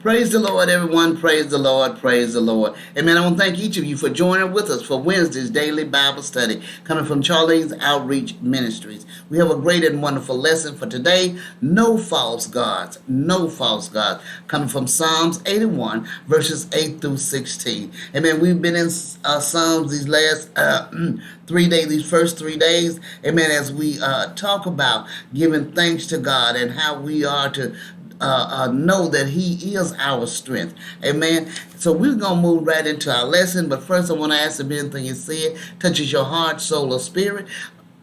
Praise the Lord, everyone. Praise the Lord. Praise the Lord. Amen. I want to thank each of you for joining with us for Wednesday's daily Bible study coming from Charlene's Outreach Ministries. We have a great and wonderful lesson for today. No false gods. No false gods. Coming from Psalms 81, verses 8 through 16. Amen. We've been in Psalms these last 3 days, these first 3 days. Amen. As we talk about giving thanks to God and how we are to know that He is our strength. Amen. So we're going to move right into our lesson. But first, I want to ask if anything you said touches your heart, soul, or spirit.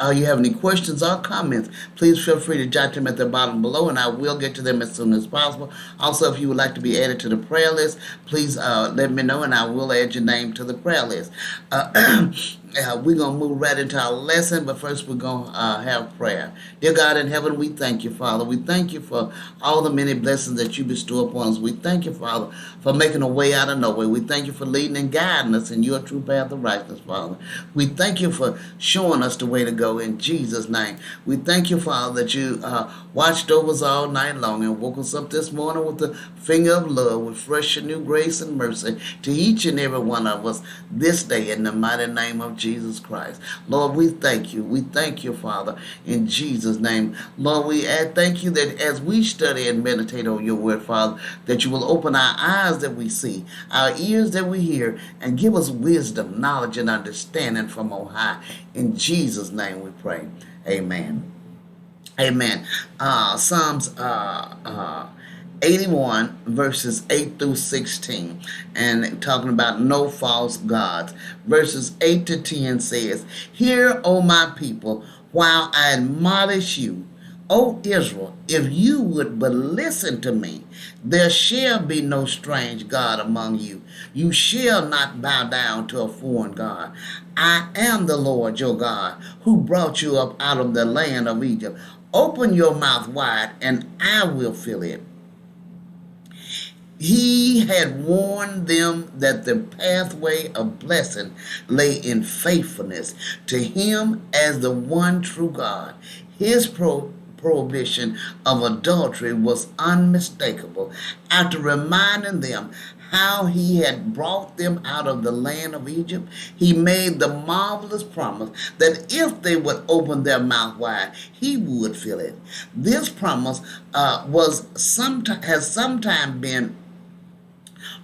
You have any questions or comments, please feel free to jot them at the bottom below, and I will get to them as soon as possible. Also, if you would like to be added to the prayer list, please let me know, and I will add your name to the prayer list. We're going to move right into our lesson, but first we're going to have prayer. Dear God in heaven, we thank you, Father. We thank you for all the many blessings that you bestow upon us. We thank you, Father, for making a way out of no way. We thank you for leading and guiding us in your true path of righteousness, Father. We thank you for showing us the way to go in Jesus' name. We thank you, Father, that you watched over us all night long and woke us up this morning with the finger of love, with fresh and new grace and mercy to each and every one of us this day in the mighty name of Jesus Christ. Lord, we thank you. We thank you, Father, in Jesus' name. Lord, we thank you that as we study and meditate on your word, Father, that you will open our eyes that we see, our ears that we hear, and give us wisdom, knowledge, and understanding from on high. In Jesus' name we pray. Amen. Amen. Psalms 81 verses 8 through 16, and talking about no false gods. Verses 8 to 10 says, "Hear, O my people, while I admonish you, O Israel, if you would but listen to me, there shall be no strange God among you. You shall not bow down to a foreign God. I am the Lord your God, who brought you up out of the land of Egypt. Open your mouth wide, and I will fill it." He had warned them that the pathway of blessing lay in faithfulness to him as the one true God. His prohibition of adultery was unmistakable. After reminding them how he had brought them out of the land of Egypt, he made the marvelous promise that if they would open their mouth wide, he would fill it. This promise has sometimes been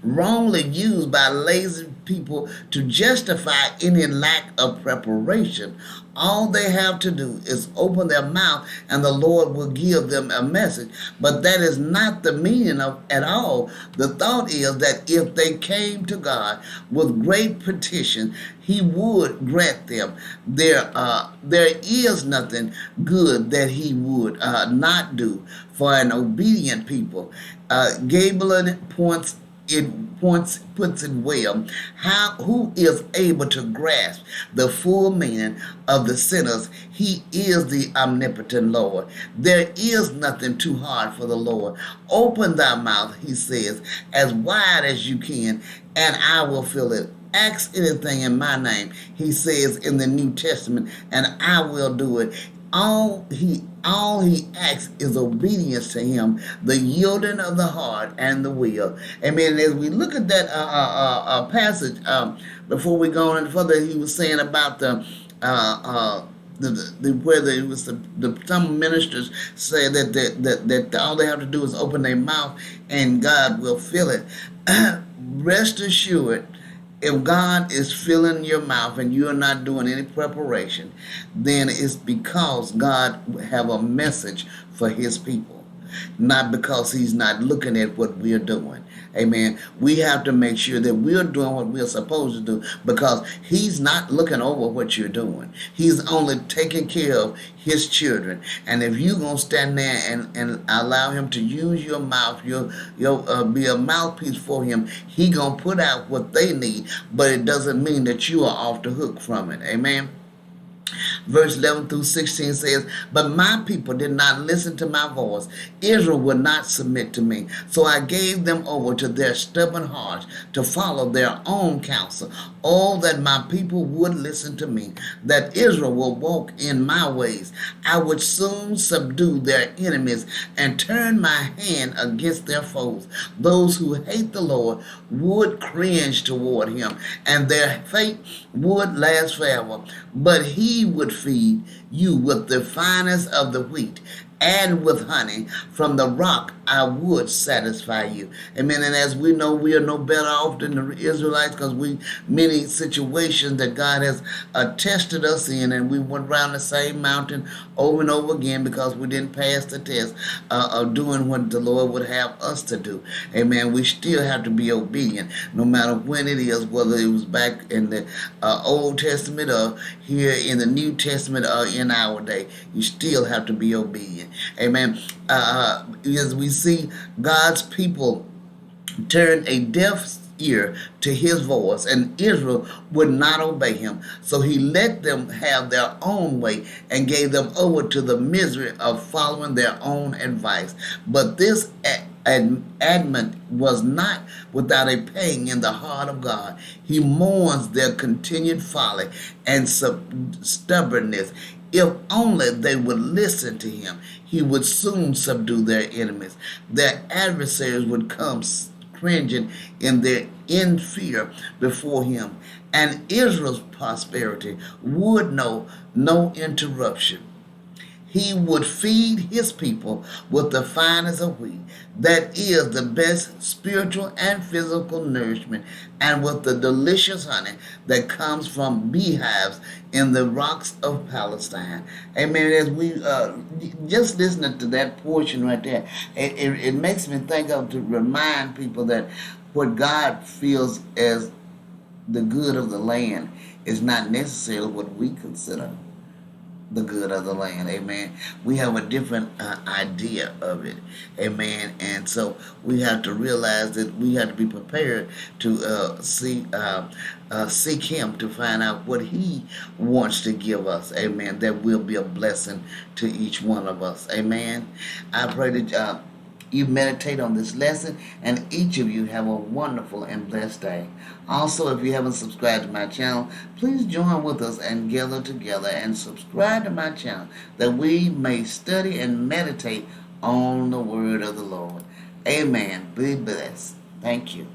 wrongly used by lazy people to justify any lack of preparation. All they have to do is open their mouth and the Lord will give them a message. But that is not the meaning of at all. The thought is that if they came to God with great petition, he would grant them. There is nothing good that he would not do for an obedient people. Gabelin puts it well. Who is able to grasp the full meaning of the sentence? He is the omnipotent Lord. There is nothing too hard for the Lord. Open thy mouth, he says, as wide as you can, and I will fill it. Ask anything in my name, he says in the New Testament, and I will do it. All he asks is obedience to him, the yielding of the heart and the will. Amen. As we look at that passage, before we go any further, he was saying about whether it was some ministers say that all they have to do is open their mouth and God will fill it. Rest assured, if God is filling your mouth and you're not doing any preparation, then it's because God have a message for his people, not because he's not looking at what we're doing. Amen. We have to make sure that we're doing what we're supposed to do, because he's not looking over what you're doing. He's only taking care of his children. And if you're going to stand there and allow him to use your mouth, you'll be a mouthpiece for him, he going to put out what they need, but it doesn't mean that you are off the hook from it. Amen. Verse 11 through 16 says, "But my people did not listen to my voice. Israel would not submit to me. So I gave them over to their stubborn hearts to follow their own counsel. Oh, that my people would listen to me, that Israel will walk in my ways. I would soon subdue their enemies and turn my hand against their foes. Those who hate the Lord would cringe toward him, and their fate would last forever. But he would feed you with the finest of the wheat and with honey. From the rock I would satisfy you." Amen. And as we know, we are no better off than the Israelites, because we many situations that God has tested us in, and we went around the same mountain over and over again because we didn't pass the test of doing what the Lord would have us to do. Amen. We still have to be obedient, no matter when it is, whether it was back in the Old Testament or here in the New Testament or in our day. You still have to be obedient. Amen. As we see God's people turn a deaf ear to his voice, and Israel would not obey him. So he let them have their own way and gave them over to the misery of following their own advice. But this admonition was not without a pang in the heart of God. He mourns their continued folly and stubbornness. If only they would listen to him, he would soon subdue their enemies. Their adversaries would come cringing in fear before him, and Israel's prosperity would know no interruption. He would feed his people with the finest of wheat, that is the best spiritual and physical nourishment, and with the delicious honey that comes from beehives in the rocks of Palestine. Amen. As we just listening to that portion right there, it makes me think of, to remind people that what God feels as the good of the land is not necessarily what we consider the good of the land. Amen. We have a different idea of it. Amen. And so we have to realize that we have to be prepared to seek him to find out what he wants to give us. Amen. That will be a blessing to each one of us. Amen. I pray that you meditate on this lesson, and each of you have a wonderful and blessed day. Also, if you haven't subscribed to my channel, please join with us and gather together and subscribe to my channel, that we may study and meditate on the word of the Lord. Amen. Be blessed. Thank you.